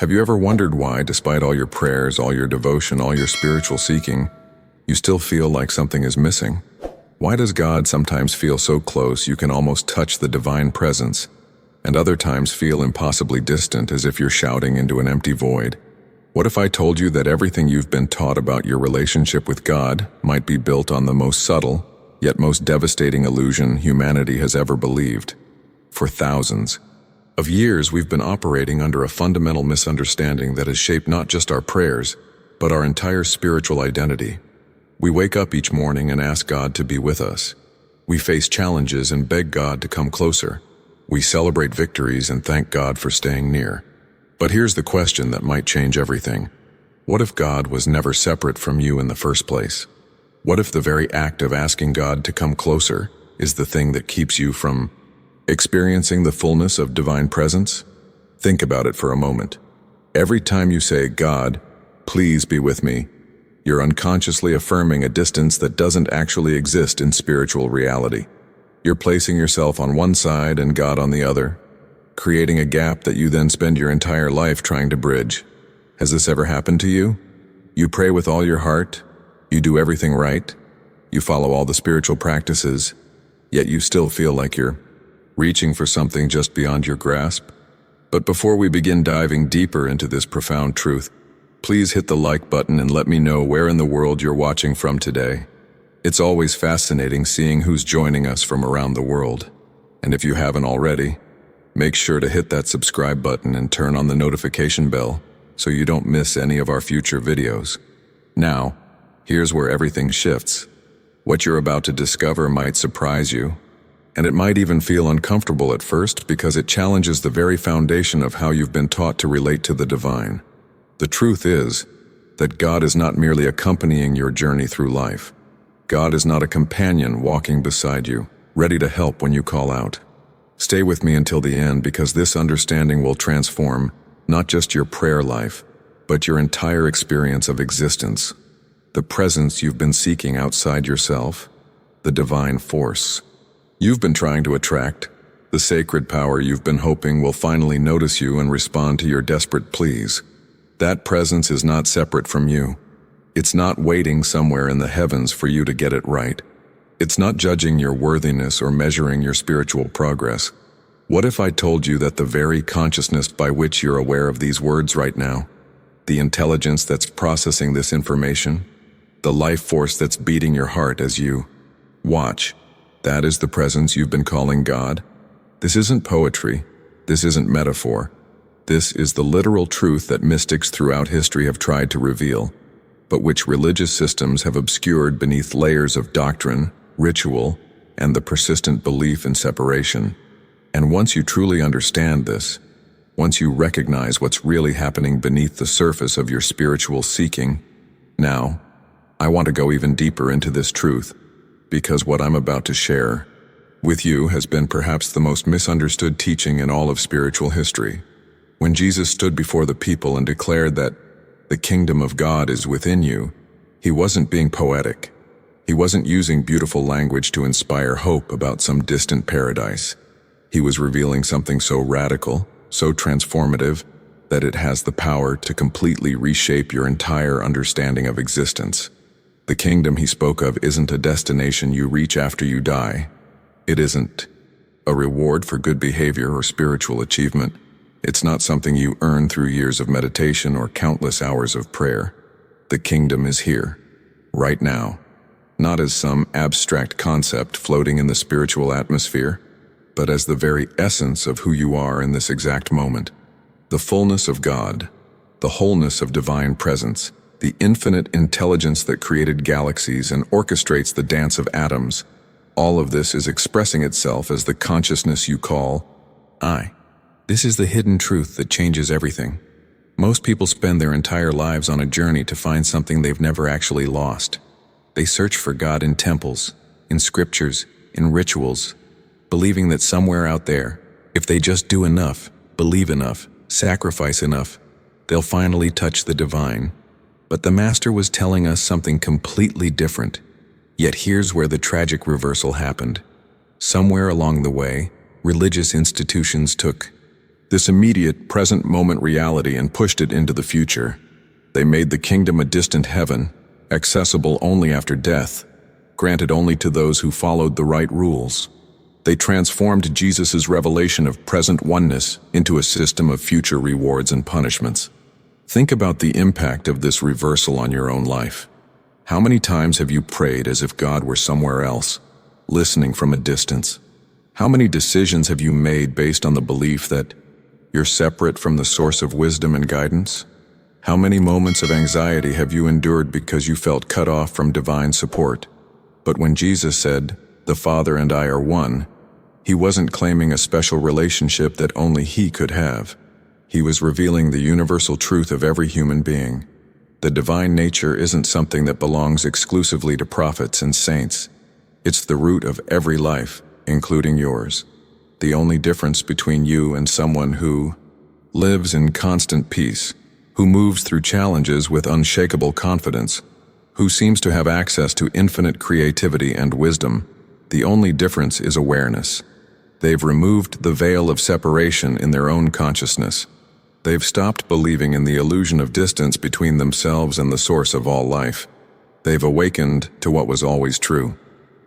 Have you ever wondered why, despite all your prayers, all your devotion, all your spiritual seeking, you still feel like something is missing? Why does God sometimes feel so close you can almost touch the divine presence, and other times feel impossibly distant as if you're shouting into an empty void? What if I told you that everything you've been taught about your relationship with God might be built on the most subtle, yet most devastating illusion humanity has ever believed? For thousands of years, we've been operating under a fundamental misunderstanding that has shaped not just our prayers, but our entire spiritual identity. We wake up each morning and ask God to be with us. We face challenges and beg God to come closer. We celebrate victories and thank God for staying near. But here's the question that might change everything. What if God was never separate from you in the first place? What if the very act of asking God to come closer is the thing that keeps you from experiencing the fullness of divine presence? Think about it for a moment. Every time you say, "God, please be with me," you're unconsciously affirming a distance that doesn't actually exist in spiritual reality. You're placing yourself on one side and God on the other, creating a gap that you then spend your entire life trying to bridge. Has this ever happened to you? You pray with all your heart, you do everything right, you follow all the spiritual practices, yet you still feel like you're reaching for something just beyond your grasp? But before we begin diving deeper into this profound truth, please hit the like button and let me know where in the world you're watching from today. It's always fascinating seeing who's joining us from around the world. And if you haven't already, make sure to hit that subscribe button and turn on the notification bell so you don't miss any of our future videos. Now, here's where everything shifts. What you're about to discover might surprise you, and it might even feel uncomfortable at first because it challenges the very foundation of how you've been taught to relate to the divine. The truth is that God is not merely accompanying your journey through life. God is not a companion walking beside you, ready to help when you call out. Stay with me until the end because this understanding will transform not just your prayer life, but your entire experience of existence. The presence you've been seeking outside yourself, the divine force you've been trying to attract, the sacred power you've been hoping will finally notice you and respond to your desperate pleas. That presence is not separate from you. It's not waiting somewhere in the heavens for you to get it right. It's not judging your worthiness or measuring your spiritual progress. What if I told you that the very consciousness by which you're aware of these words right now, the intelligence that's processing this information, the life force that's beating your heart as you watch, that is the presence you've been calling God? This isn't poetry. This isn't metaphor. This is the literal truth that mystics throughout history have tried to reveal, but which religious systems have obscured beneath layers of doctrine, ritual, and the persistent belief in separation. And once you truly understand this, once you recognize what's really happening beneath the surface of your spiritual seeking, now, I want to go even deeper into this truth, because what I'm about to share with you has been perhaps the most misunderstood teaching in all of spiritual history. When Jesus stood before the people and declared that the kingdom of God is within you, he wasn't being poetic. He wasn't using beautiful language to inspire hope about some distant paradise. He was revealing something so radical, so transformative, that it has the power to completely reshape your entire understanding of existence. The kingdom he spoke of isn't a destination you reach after you die. It isn't a reward for good behavior or spiritual achievement. It's not something you earn through years of meditation or countless hours of prayer. The kingdom is here, right now, not as some abstract concept floating in the spiritual atmosphere, but as the very essence of who you are in this exact moment. The fullness of God, the wholeness of divine presence, the infinite intelligence that created galaxies and orchestrates the dance of atoms, all of this is expressing itself as the consciousness you call I. This is the hidden truth that changes everything. Most people spend their entire lives on a journey to find something they've never actually lost. They search for God in temples, in scriptures, in rituals, believing that somewhere out there, if they just do enough, believe enough, sacrifice enough, they'll finally touch the divine. But the Master was telling us something completely different. Yet here's where the tragic reversal happened. Somewhere along the way, religious institutions took this immediate, present moment reality and pushed it into the future. They made the kingdom a distant heaven, accessible only after death, granted only to those who followed the right rules. They transformed Jesus' revelation of present oneness into a system of future rewards and punishments. Think about the impact of this reversal on your own life. How many times have you prayed as if God were somewhere else, listening from a distance? How many decisions have you made based on the belief that you're separate from the source of wisdom and guidance? How many moments of anxiety have you endured because you felt cut off from divine support? But when Jesus said, "The Father and I are one," he wasn't claiming a special relationship that only he could have. He was revealing the universal truth of every human being. The divine nature isn't something that belongs exclusively to prophets and saints. It's the root of every life, including yours. The only difference between you and someone who lives in constant peace, who moves through challenges with unshakable confidence, who seems to have access to infinite creativity and wisdom, the only difference is awareness. They've removed the veil of separation in their own consciousness. They've stopped believing in the illusion of distance between themselves and the source of all life. They've awakened to what was always true.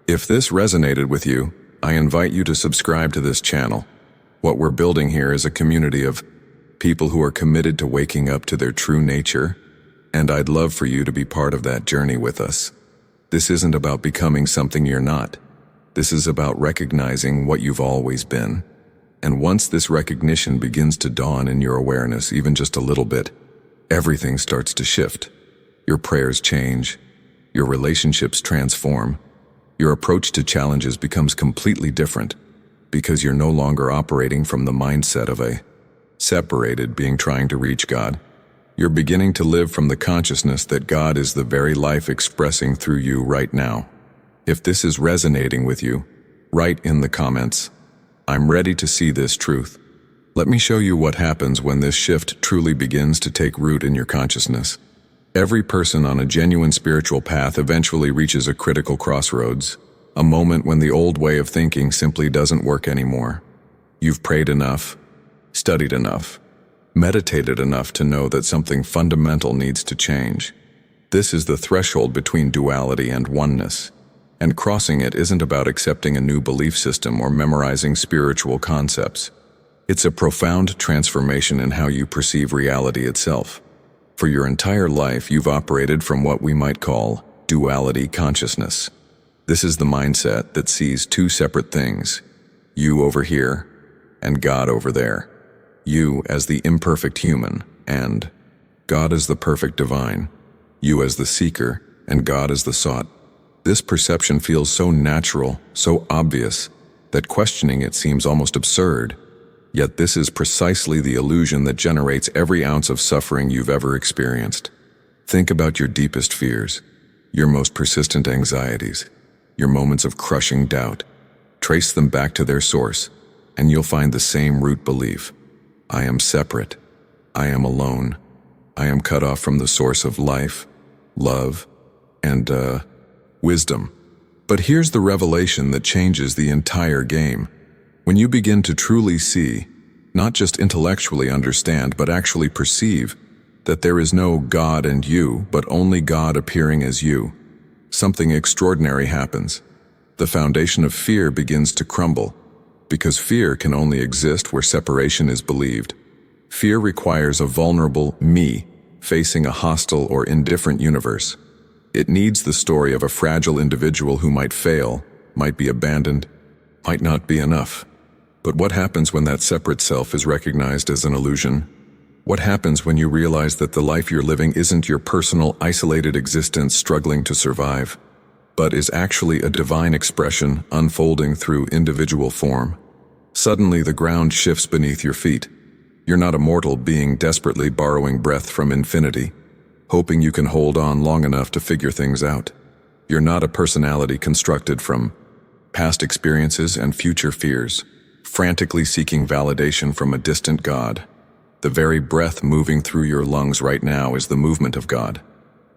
If this resonated with you, I invite you to subscribe to this channel. What we're building here is a community of people who are committed to waking up to their true nature, and I'd love for you to be part of that journey with us. This isn't about becoming something you're not. This is about recognizing what you've always been. And once this recognition begins to dawn in your awareness, even just a little bit, everything starts to shift. Your prayers change. Your relationships transform. Your approach to challenges becomes completely different because you're no longer operating from the mindset of a separated being trying to reach God. You're beginning to live from the consciousness that God is the very life expressing through you right now. If this is resonating with you, write in the comments, "I'm ready to see this truth." Let me show you what happens when this shift truly begins to take root in your consciousness. Every person on a genuine spiritual path eventually reaches a critical crossroads, a moment when the old way of thinking simply doesn't work anymore. You've prayed enough, studied enough, meditated enough to know that something fundamental needs to change. This is the threshold between duality and oneness. And crossing it isn't about accepting a new belief system or memorizing spiritual concepts. It's a profound transformation in how you perceive reality itself. For your entire life, you've operated from what we might call duality consciousness. This is the mindset that sees two separate things, you over here and God over there. You as the imperfect human and God as the perfect divine. You as the seeker and God as the sought. This perception feels so natural, so obvious, that questioning it seems almost absurd. Yet this is precisely the illusion that generates every ounce of suffering you've ever experienced. Think about your deepest fears, your most persistent anxieties, your moments of crushing doubt. Trace them back to their source, and you'll find the same root belief. I am separate. I am alone. I am cut off from the source of life, love, and, wisdom. But here's the revelation that changes the entire game. When you begin to truly see, not just intellectually understand, but actually perceive, that there is no God and you, but only God appearing as you, something extraordinary happens. The foundation of fear begins to crumble, because fear can only exist where separation is believed. Fear requires a vulnerable me facing a hostile or indifferent universe. It needs the story of a fragile individual who might fail, might be abandoned, might not be enough. But what happens when that separate self is recognized as an illusion? What happens when you realize that the life you're living isn't your personal, isolated existence struggling to survive, but is actually a divine expression unfolding through individual form? Suddenly the ground shifts beneath your feet. You're not a mortal being desperately borrowing breath from infinity, hoping you can hold on long enough to figure things out. You're not a personality constructed from past experiences and future fears, frantically seeking validation from a distant God. The very breath moving through your lungs right now is the movement of God.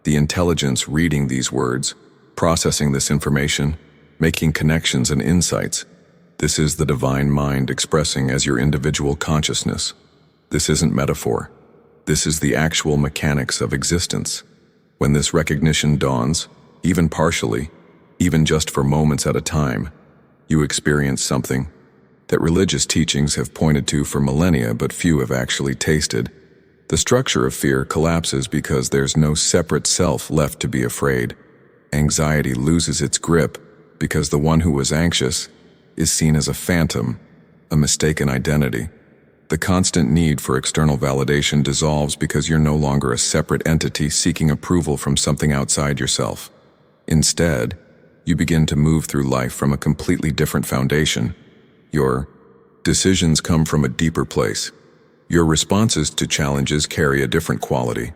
The intelligence reading these words, processing this information, making connections and insights. This is the divine mind expressing as your individual consciousness. This isn't metaphor. This is the actual mechanics of existence. When this recognition dawns, even partially, even just for moments at a time, you experience something that religious teachings have pointed to for millennia but few have actually tasted. The structure of fear collapses because there's no separate self left to be afraid. Anxiety loses its grip because the one who was anxious is seen as a phantom, a mistaken identity. The constant need for external validation dissolves because you're no longer a separate entity seeking approval from something outside yourself. Instead, you begin to move through life from a completely different foundation. Your decisions come from a deeper place. Your responses to challenges carry a different quality.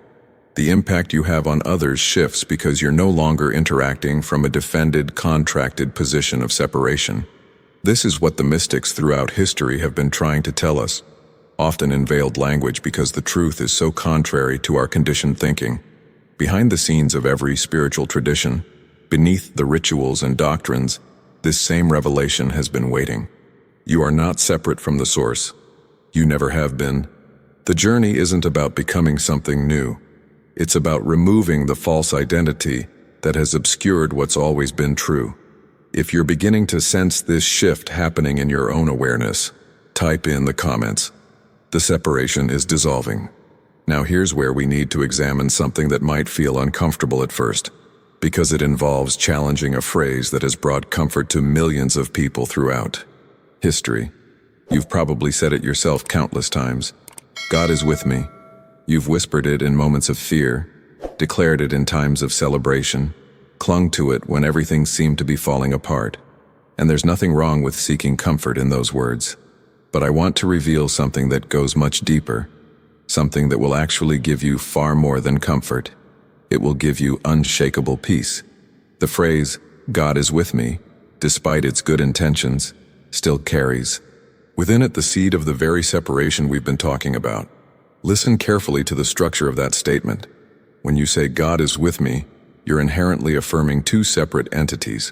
The impact you have on others shifts because you're no longer interacting from a defended, contracted position of separation. This is what the mystics throughout history have been trying to tell us, often in veiled language because the truth is so contrary to our conditioned thinking. Behind the scenes of every spiritual tradition, beneath the rituals and doctrines, this same revelation has been waiting. You are not separate from the source. You never have been. The journey isn't about becoming something new. It's about removing the false identity that has obscured what's always been true. If you're beginning to sense this shift happening in your own awareness, type in the comments. The separation is dissolving. Now here's where we need to examine something that might feel uncomfortable at first, because it involves challenging a phrase that has brought comfort to millions of people throughout history. You've probably said it yourself countless times. God is with me. You've whispered it in moments of fear, declared it in times of celebration, clung to it when everything seemed to be falling apart. And there's nothing wrong with seeking comfort in those words. But I want to reveal something that goes much deeper, something that will actually give you far more than comfort. It will give you unshakable peace. The phrase, God is with me, despite its good intentions, still carries within it the seed of the very separation we've been talking about. Listen carefully to the structure of that statement. When you say God is with me, you're inherently affirming two separate entities.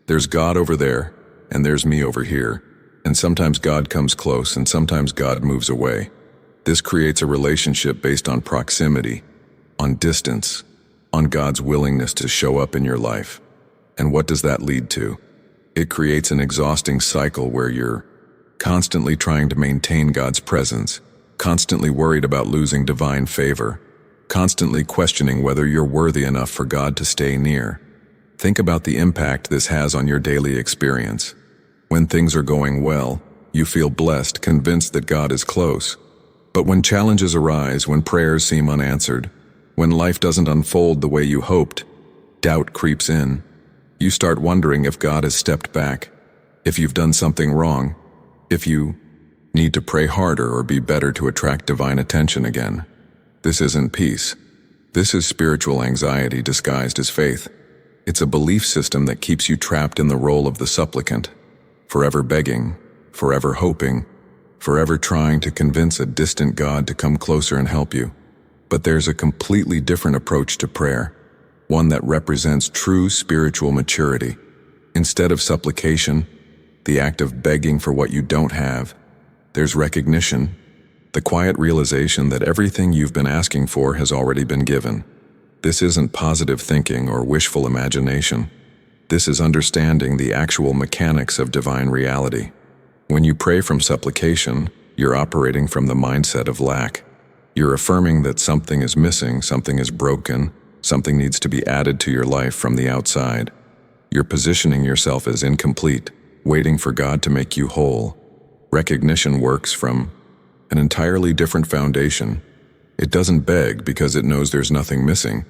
There's God over there, and there's me over here. And sometimes God comes close, and sometimes God moves away. This creates a relationship based on proximity, on distance, on God's willingness to show up in your life. And what does that lead to? It creates an exhausting cycle where you're constantly trying to maintain God's presence, constantly worried about losing divine favor, constantly questioning whether you're worthy enough for God to stay near. Think about the impact this has on your daily experience. When things are going well, you feel blessed, convinced that God is close. But when challenges arise, when prayers seem unanswered, when life doesn't unfold the way you hoped, doubt creeps in. You start wondering if God has stepped back, if you've done something wrong, if you need to pray harder or be better to attract divine attention again. This isn't peace. This is spiritual anxiety disguised as faith. It's a belief system that keeps you trapped in the role of the supplicant, forever begging, forever hoping, forever trying to convince a distant God to come closer and help you. But there's a completely different approach to prayer, one that represents true spiritual maturity. Instead of supplication, the act of begging for what you don't have, there's recognition, the quiet realization that everything you've been asking for has already been given. This isn't positive thinking or wishful imagination. This is understanding the actual mechanics of divine reality. When you pray from supplication, you're operating from the mindset of lack. You're affirming that something is missing, something is broken, something needs to be added to your life from the outside. You're positioning yourself as incomplete, waiting for God to make you whole. Recognition works from an entirely different foundation. It doesn't beg because it knows there's nothing missing.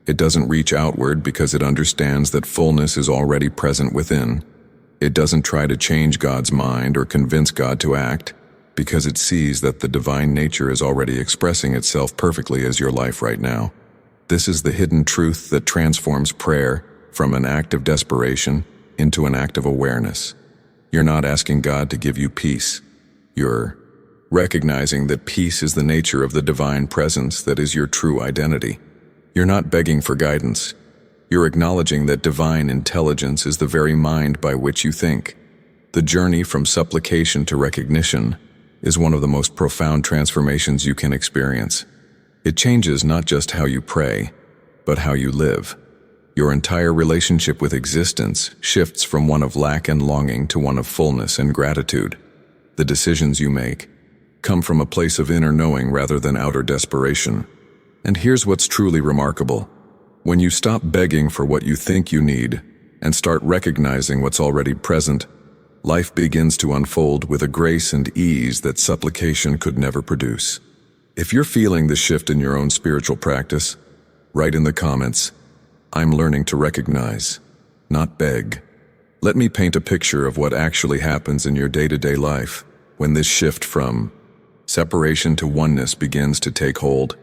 It doesn't reach outward because it understands that fullness is already present within. It doesn't try to change God's mind or convince God to act because it sees that the divine nature is already expressing itself perfectly as your life right now. This is the hidden truth that transforms prayer from an act of desperation into an act of awareness. You're not asking God to give you peace. You're recognizing that peace is the nature of the divine presence that is your true identity. You're not begging for guidance. You're acknowledging that divine intelligence is the very mind by which you think. The journey from supplication to recognition is one of the most profound transformations you can experience. It changes not just how you pray, but how you live. Your entire relationship with existence shifts from one of lack and longing to one of fullness and gratitude. The decisions you make come from a place of inner knowing rather than outer desperation. And here's what's truly remarkable. When you stop begging for what you think you need and start recognizing what's already present, life begins to unfold with a grace and ease that supplication could never produce. If you're feeling the shift in your own spiritual practice, write in the comments, "I'm learning to recognize, not beg." Let me paint a picture of what actually happens in your day-to-day life when this shift from separation to oneness begins to take hold.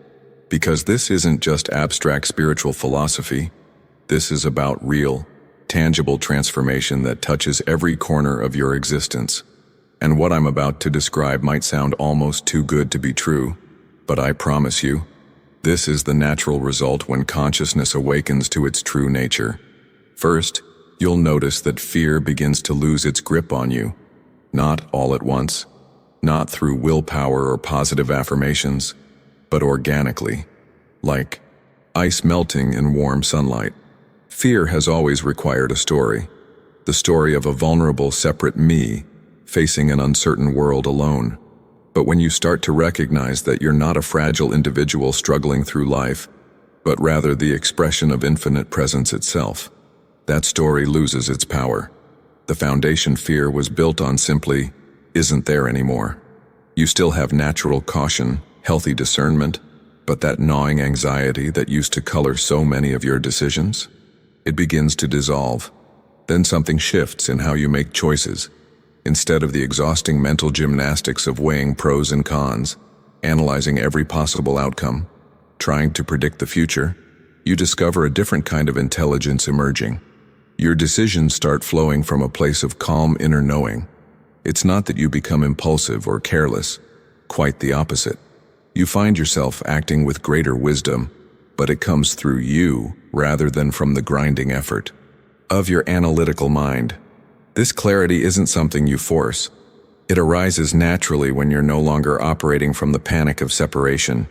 Because this isn't just abstract spiritual philosophy, this is about real, tangible transformation that touches every corner of your existence. And what I'm about to describe might sound almost too good to be true, but I promise you, this is the natural result when consciousness awakens to its true nature. First, you'll notice that fear begins to lose its grip on you, not all at once, not through willpower or positive affirmations, but organically, like ice melting in warm sunlight. Fear has always required a story, the story of a vulnerable, separate me facing an uncertain world alone. But when you start to recognize that you're not a fragile individual struggling through life, but rather the expression of infinite presence itself, that story loses its power. The foundation fear was built on simply isn't there anymore. You still have natural caution, healthy discernment, but that gnawing anxiety that used to color so many of your decisions, it begins to dissolve. Then something shifts in how you make choices. Instead of the exhausting mental gymnastics of weighing pros and cons, analyzing every possible outcome, trying to predict the future, you discover a different kind of intelligence emerging. Your decisions start flowing from a place of calm inner knowing. It's not that you become impulsive or careless, quite the opposite. You find yourself acting with greater wisdom, but it comes through you rather than from the grinding effort of your analytical mind. This clarity isn't something you force. It arises naturally when you're no longer operating from the panic of separation.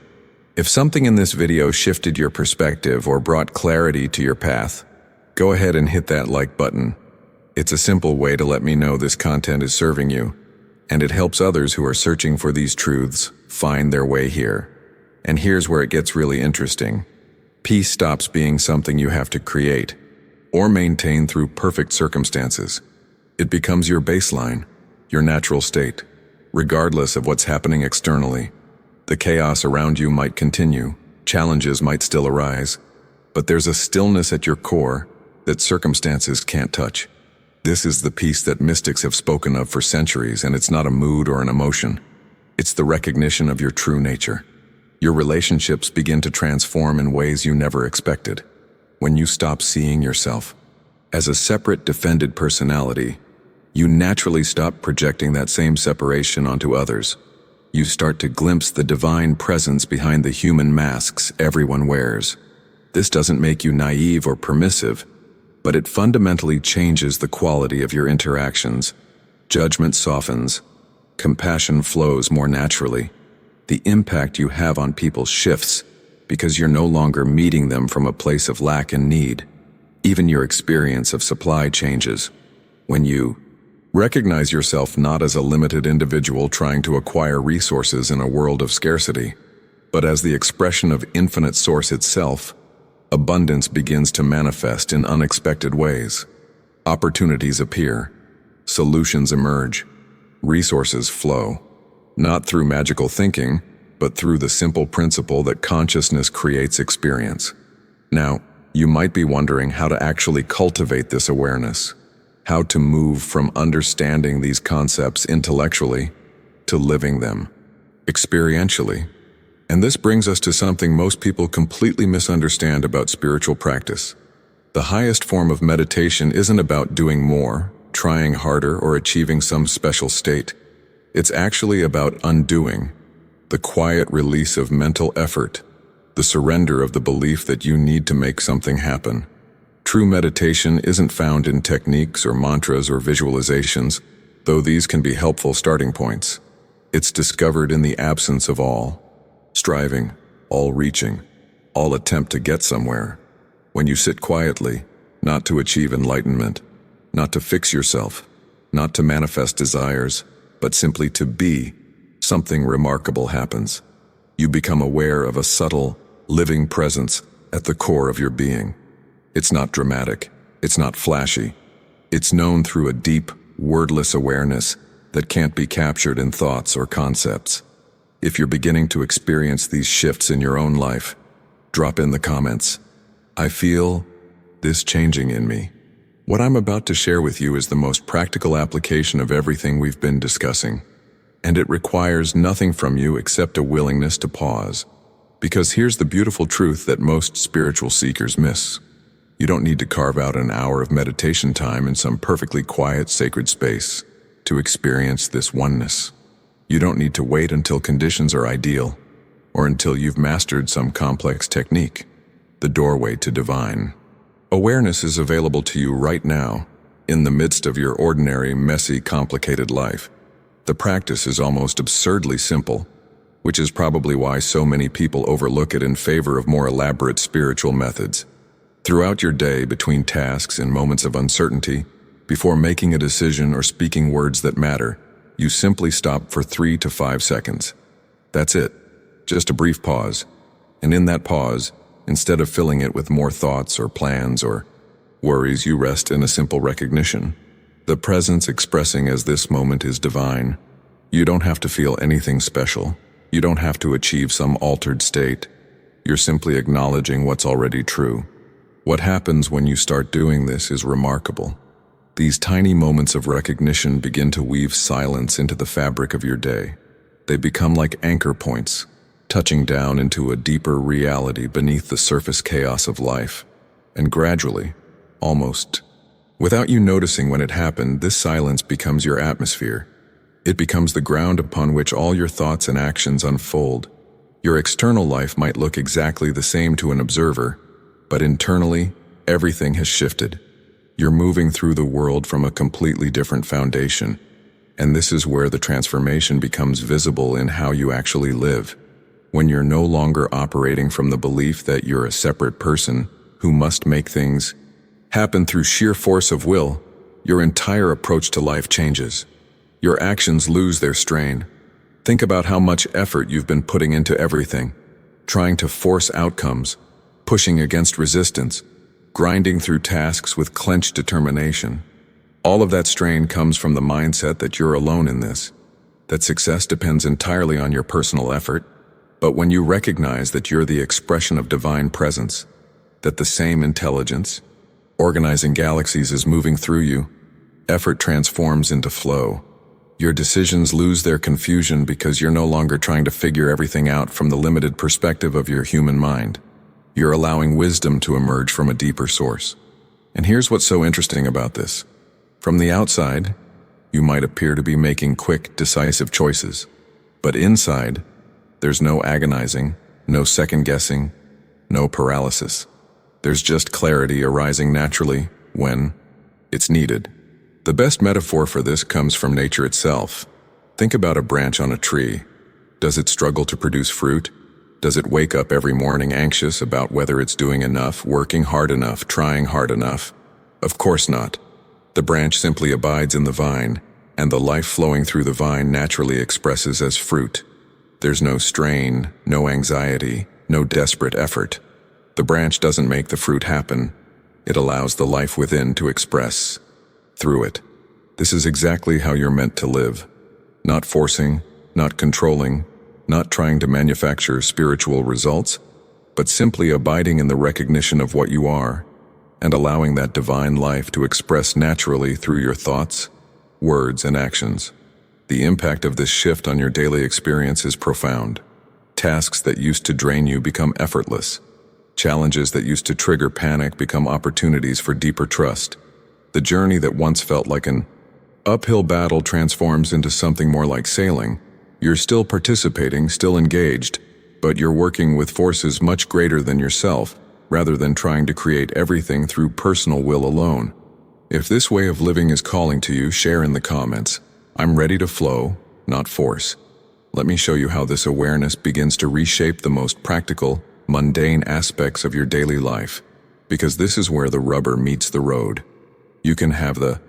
If something in this video shifted your perspective or brought clarity to your path, go ahead and hit that like button. It's a simple way to let me know this content is serving you, and it helps others who are searching for these truths find their way here. And here's where it gets really interesting. Peace stops being something you have to create or maintain through perfect circumstances. It becomes your baseline, your natural state, regardless of what's happening externally. The chaos around you might continue, challenges might still arise, but there's a stillness at your core that circumstances can't touch. This is the peace that mystics have spoken of for centuries, and it's not a mood or an emotion. It's the recognition of your true nature. Your relationships begin to transform in ways you never expected. When you stop seeing yourself as a separate, defended personality, you naturally stop projecting that same separation onto others. You start to glimpse the divine presence behind the human masks everyone wears. This doesn't make you naive or permissive, but it fundamentally changes the quality of your interactions. Judgment softens, compassion flows more naturally. The impact you have on people shifts because you're no longer meeting them from a place of lack and need. Even your experience of supply changes. When you recognize yourself not as a limited individual trying to acquire resources in a world of scarcity, but as the expression of infinite source itself, abundance begins to manifest in unexpected ways. Opportunities appear, solutions emerge, resources flow, not through magical thinking, but through the simple principle that consciousness creates experience. Now, you might be wondering how to actually cultivate this awareness, how to move from understanding these concepts intellectually to living them experientially. And this brings us to something most people completely misunderstand about spiritual practice. The highest form of meditation isn't about doing more, trying harder, or achieving some special state. It's actually about undoing, the quiet release of mental effort, the surrender of the belief that you need to make something happen. True meditation isn't found in techniques or mantras or visualizations. Though these can be helpful starting points, it's discovered in the absence of all striving, all reaching, all attempt to get somewhere. When you sit quietly, not to achieve enlightenment, not to fix yourself, not to manifest desires, but simply to be, something remarkable happens. You become aware of a subtle, living presence at the core of your being. It's not dramatic, it's not flashy. It's known through a deep, wordless awareness that can't be captured in thoughts or concepts. If you're beginning to experience these shifts in your own life, drop in the comments. I feel this changing in me. What I'm about to share with you is the most practical application of everything we've been discussing, and it requires nothing from you except a willingness to pause. Because here's the beautiful truth that most spiritual seekers miss. You don't need to carve out an hour of meditation time in some perfectly quiet, sacred space to experience this oneness. You don't need to wait until conditions are ideal or until you've mastered some complex technique. The doorway to divine awareness is available to you right now, in the midst of your ordinary, messy, complicated life. The practice is almost absurdly simple, which is probably why so many people overlook it in favor of more elaborate spiritual methods. Throughout your day, between tasks and moments of uncertainty, before making a decision or speaking words that matter, you simply stop for 3 to 5 seconds. That's it. Just a brief pause. And in that pause, instead of filling it with more thoughts or plans or worries, you rest in a simple recognition. The presence expressing as this moment is divine. You don't have to feel anything special. You don't have to achieve some altered state. You're simply acknowledging what's already true. What happens when you start doing this is remarkable. These tiny moments of recognition begin to weave silence into the fabric of your day. They become like anchor points, touching down into a deeper reality beneath the surface chaos of life. And gradually, almost without you noticing when it happened, this silence becomes your atmosphere. It becomes the ground upon which all your thoughts and actions unfold. Your external life might look exactly the same to an observer, but internally, everything has shifted. You're moving through the world from a completely different foundation, and this is where the transformation becomes visible in how you actually live. When you're no longer operating from the belief that you're a separate person who must make things happen through sheer force of will, your entire approach to life changes. Your actions lose their strain. Think about how much effort you've been putting into everything, trying to force outcomes, pushing against resistance, grinding through tasks with clenched determination. All of that strain comes from the mindset that you're alone in this, that success depends entirely on your personal effort. But when you recognize that you're the expression of divine presence, that the same intelligence, organizing galaxies, is moving through you, effort transforms into flow. Your decisions lose their confusion because you're no longer trying to figure everything out from the limited perspective of your human mind. You're allowing wisdom to emerge from a deeper source. And here's what's so interesting about this. From the outside, you might appear to be making quick, decisive choices. But inside, there's no agonizing, no second-guessing, no paralysis. There's just clarity arising naturally when it's needed. The best metaphor for this comes from nature itself. Think about a branch on a tree. Does it struggle to produce fruit? Does it wake up every morning anxious about whether it's doing enough, working hard enough, trying hard enough? Of course not. The branch simply abides in the vine, and the life flowing through the vine naturally expresses as fruit. There's no strain, no anxiety, no desperate effort. The branch doesn't make the fruit happen. It allows the life within to express through it. This is exactly how you're meant to live. Not forcing, not controlling, not trying to manufacture spiritual results, but simply abiding in the recognition of what you are and allowing that divine life to express naturally through your thoughts, words, and actions. The impact of this shift on your daily experience is profound. Tasks that used to drain you become effortless. Challenges that used to trigger panic become opportunities for deeper trust. The journey that once felt like an uphill battle transforms into something more like sailing. You're still participating, still engaged, but you're working with forces much greater than yourself, rather than trying to create everything through personal will alone. If this way of living is calling to you, share in the comments. I'm ready to flow, not force. Let me show you how this awareness begins to reshape the most practical, mundane aspects of your daily life, because this is where the rubber meets the road. You can have the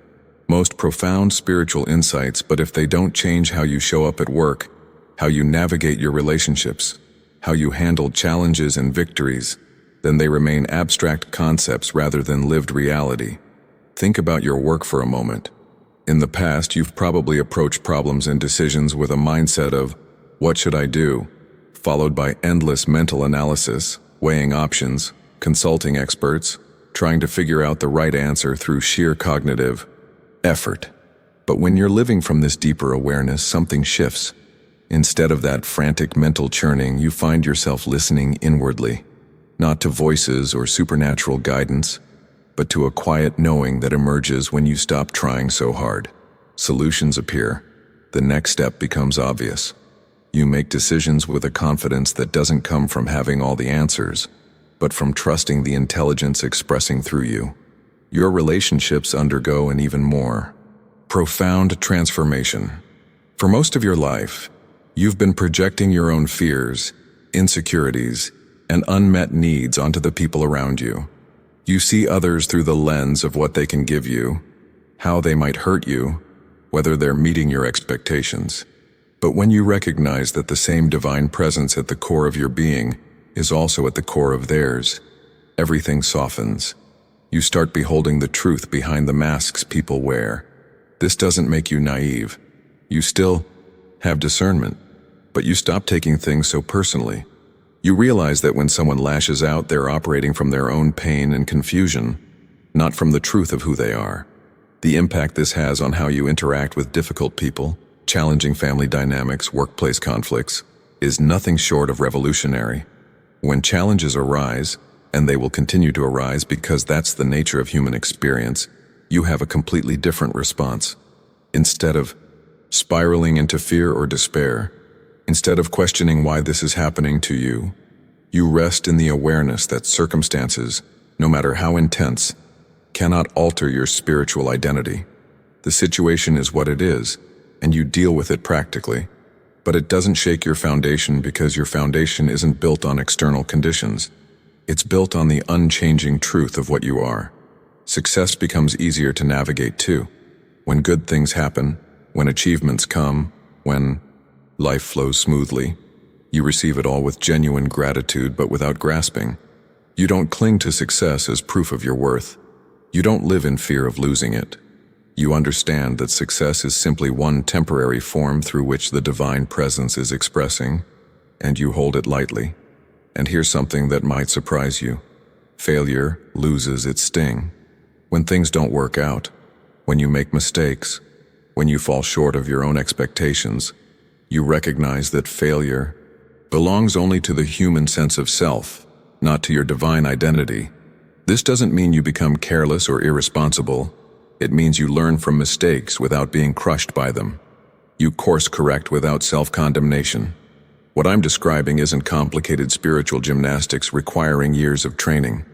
most profound spiritual insights, but if they don't change how you show up at work, how you navigate your relationships, how you handle challenges and victories, then they remain abstract concepts rather than lived reality. Think about your work for a moment. In the past, you've probably approached problems and decisions with a mindset of, "What should I do?" followed by endless mental analysis, weighing options, consulting experts, trying to figure out the right answer through sheer cognitive effort. But when you're living from this deeper awareness, something shifts. Instead of that frantic mental churning, you find yourself listening inwardly, not to voices or supernatural guidance, but to a quiet knowing that emerges when you stop trying so hard. Solutions appear. The next step becomes obvious. You make decisions with a confidence that doesn't come from having all the answers, but from trusting the intelligence expressing through you. Your relationships undergo an even more profound transformation. For most of your life, you've been projecting your own fears, insecurities, and unmet needs onto the people around you. You see others through the lens of what they can give you, how they might hurt you, whether they're meeting your expectations. But when you recognize that the same divine presence at the core of your being is also at the core of theirs, everything softens. You start beholding the truth behind the masks people wear. This doesn't make you naive. You still have discernment, but you stop taking things so personally. You realize that when someone lashes out, they're operating from their own pain and confusion, not from the truth of who they are. The impact this has on how you interact with difficult people, challenging family dynamics, workplace conflicts, is nothing short of revolutionary. When challenges arise, and they will continue to arise because that's the nature of human experience, you have a completely different response. Instead of spiraling into fear or despair, instead of questioning why this is happening to you, you rest in the awareness that circumstances, no matter how intense, cannot alter your spiritual identity. The situation is what it is, and you deal with it practically. But it doesn't shake your foundation because your foundation isn't built on external conditions. It's built on the unchanging truth of what you are. Success becomes easier to navigate too. When good things happen, when achievements come, when life flows smoothly, you receive it all with genuine gratitude but without grasping. You don't cling to success as proof of your worth. You don't live in fear of losing it. You understand that success is simply one temporary form through which the divine presence is expressing, and you hold it lightly. And here's something that might surprise you. Failure loses its sting. When things don't work out, when you make mistakes, when you fall short of your own expectations, you recognize that failure belongs only to the human sense of self, not to your divine identity. This doesn't mean you become careless or irresponsible. It means you learn from mistakes without being crushed by them. You course correct without self-condemnation. What I'm describing isn't complicated spiritual gymnastics requiring years of training.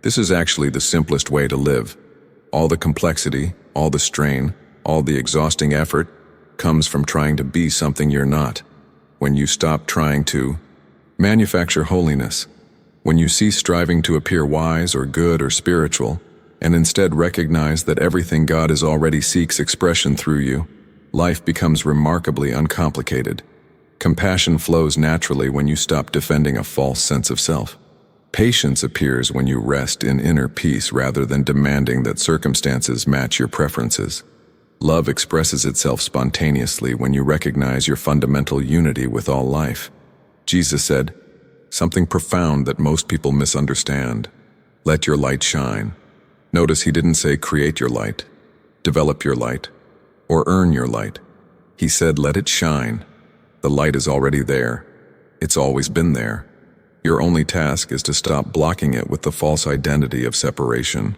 This is actually the simplest way to live. All the complexity, all the strain, all the exhausting effort comes from trying to be something you're not. When you stop trying to manufacture holiness, when you cease striving to appear wise or good or spiritual, and instead recognize that everything God is already seeks expression through you, life becomes remarkably uncomplicated. Compassion flows naturally when you stop defending a false sense of self. Patience appears when you rest in inner peace rather than demanding that circumstances match your preferences. Love expresses itself spontaneously when you recognize your fundamental unity with all life. Jesus said something profound that most people misunderstand. Let your light shine. Notice he didn't say create your light, develop your light, or earn your light. He said let it shine. The light is already there. It's always been there. Your only task is to stop blocking it with the false identity of separation.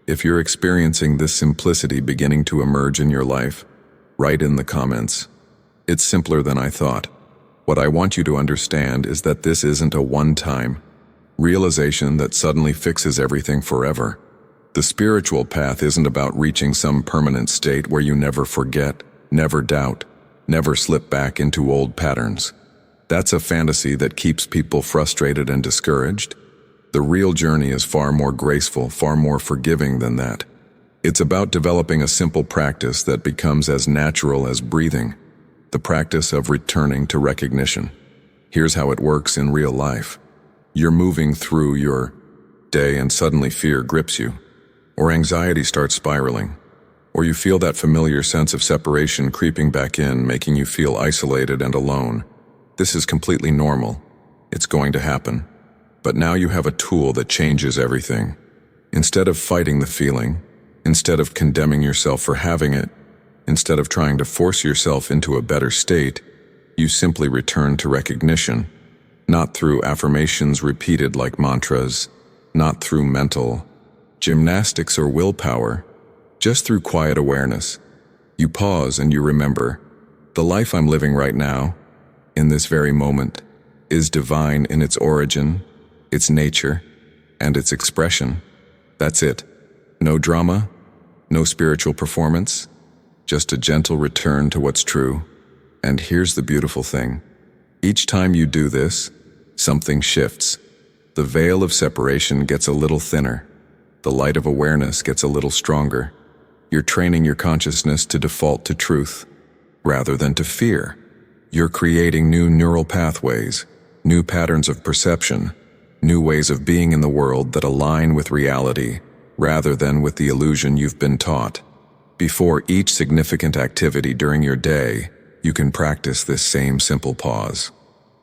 If you're experiencing this simplicity beginning to emerge in your life, write in the comments. It's simpler than I thought. What I want you to understand is that this isn't a one-time realization that suddenly fixes everything forever. The spiritual path isn't about reaching some permanent state where you never forget. never doubt, never slip back into old patterns. That's a fantasy that keeps people frustrated and discouraged. The real journey is far more graceful, far more forgiving than that. It's about developing a simple practice that becomes as natural as breathing, the practice of returning to recognition. Here's how it works in real life. You're moving through your day and suddenly fear grips you, or anxiety starts spiraling, or you feel that familiar sense of separation creeping back in, making you feel isolated and alone. This is completely normal. It's going to happen. But now you have a tool that changes everything. Instead of fighting the feeling, instead of condemning yourself for having it, instead of trying to force yourself into a better state, you simply return to recognition, not through affirmations repeated like mantras, not through mental gymnastics or willpower, just through quiet awareness. You pause and you remember, the life I'm living right now, in this very moment, is divine in its origin, its nature, and its expression. That's it. No drama, no spiritual performance, just a gentle return to what's true. And here's the beautiful thing. Each time you do this, something shifts. The veil of separation gets a little thinner. The light of awareness gets a little stronger. You're training your consciousness to default to truth, rather than to fear. You're creating new neural pathways, new patterns of perception, new ways of being in the world that align with reality, rather than with the illusion you've been taught. Before each significant activity during your day, you can practice this same simple pause.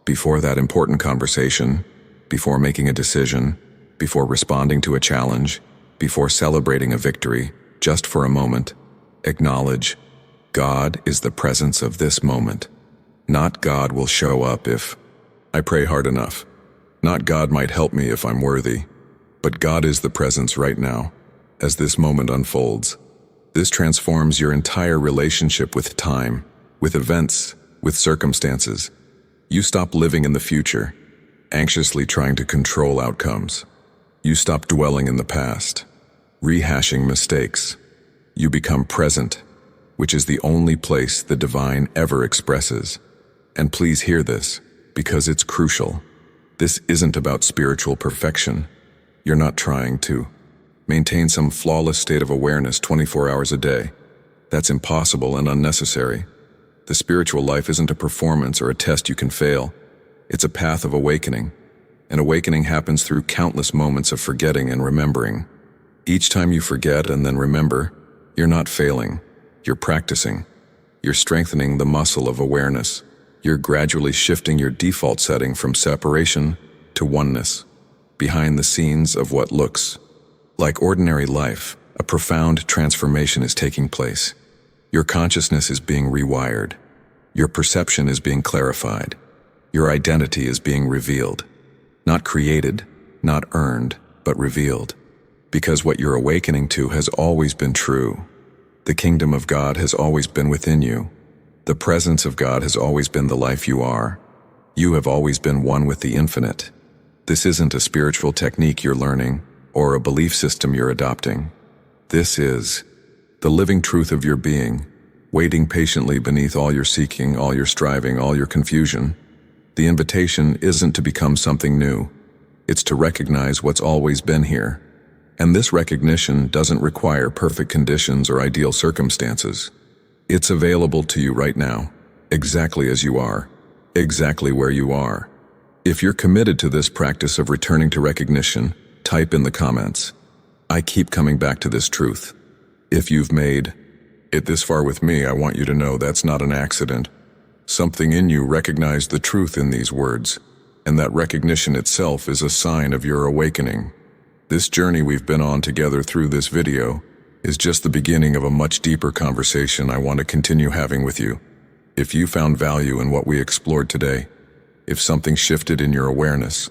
Before that important conversation, before making a decision, before responding to a challenge, before celebrating a victory, just for a moment, acknowledge, God is the presence of this moment. Not God will show up if I pray hard enough. Not God might help me if I'm worthy. But God is the presence right now, as this moment unfolds. This transforms your entire relationship with time, with events, with circumstances. You stop living in the future, anxiously trying to control outcomes. You stop dwelling in the past, rehashing mistakes. You become present, which is the only place the divine ever expresses. And please hear this, because it's crucial. This isn't about spiritual perfection. You're not trying to maintain some flawless state of awareness 24 hours a day. That's impossible and unnecessary. The spiritual life isn't a performance or a test you can fail. It's a path of awakening. And awakening happens through countless moments of forgetting and remembering. Each time you forget and then remember, you're not failing. You're practicing. You're strengthening the muscle of awareness. You're gradually shifting your default setting from separation to oneness. Behind the scenes of what looks like ordinary life, a profound transformation is taking place. Your consciousness is being rewired. Your perception is being clarified. Your identity is being revealed. Not created, not earned, but revealed. Because what you're awakening to has always been true. The kingdom of God has always been within you. The presence of God has always been the life you are. You have always been one with the infinite. This isn't a spiritual technique you're learning or a belief system you're adopting. This is the living truth of your being, waiting patiently beneath all your seeking, all your striving, all your confusion. The invitation isn't to become something new. It's to recognize what's always been here. And this recognition doesn't require perfect conditions or ideal circumstances. It's available to you right now, exactly as you are, exactly where you are. If you're committed to this practice of returning to recognition, type in the comments, I keep coming back to this truth. If you've made it this far with me, I want you to know that's not an accident. Something in you recognized the truth in these words, and that recognition itself is a sign of your awakening. This journey we've been on together through this video is just the beginning of a much deeper conversation I want to continue having with you. If you found value in what we explored today, if something shifted in your awareness,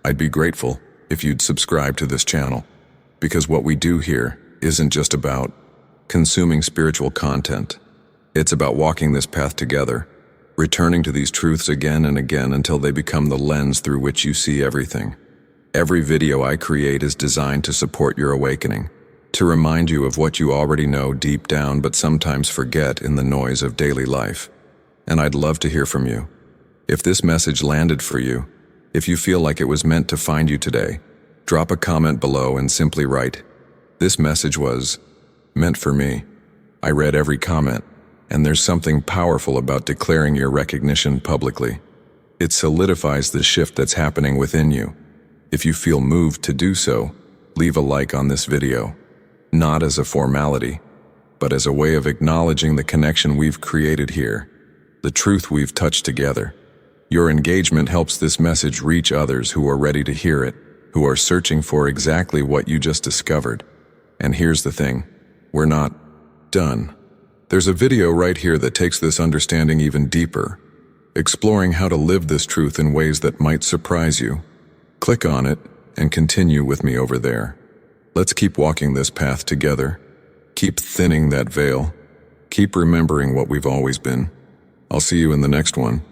I'd be grateful if you'd subscribe to this channel. Because what we do here isn't just about consuming spiritual content. It's about walking this path together, returning to these truths again and again until they become the lens through which you see everything. Every video I create is designed to support your awakening, to remind you of what you already know deep down but sometimes forget in the noise of daily life. And I'd love to hear from you. If this message landed for you, if you feel like it was meant to find you today, drop a comment below and simply write, "This message was meant for me." I read every comment, and there's something powerful about declaring your recognition publicly. It solidifies the shift that's happening within you. If you feel moved to do so, leave a like on this video, not as a formality, but as a way of acknowledging the connection we've created here, the truth we've touched together. Your engagement helps this message reach others who are ready to hear it, who are searching for exactly what you just discovered. And here's the thing, we're not done. There's a video right here that takes this understanding even deeper, exploring how to live this truth in ways that might surprise you. Click on it and continue with me over there. Let's keep walking this path together. Keep thinning that veil. Keep remembering what we've always been. I'll see you in the next one.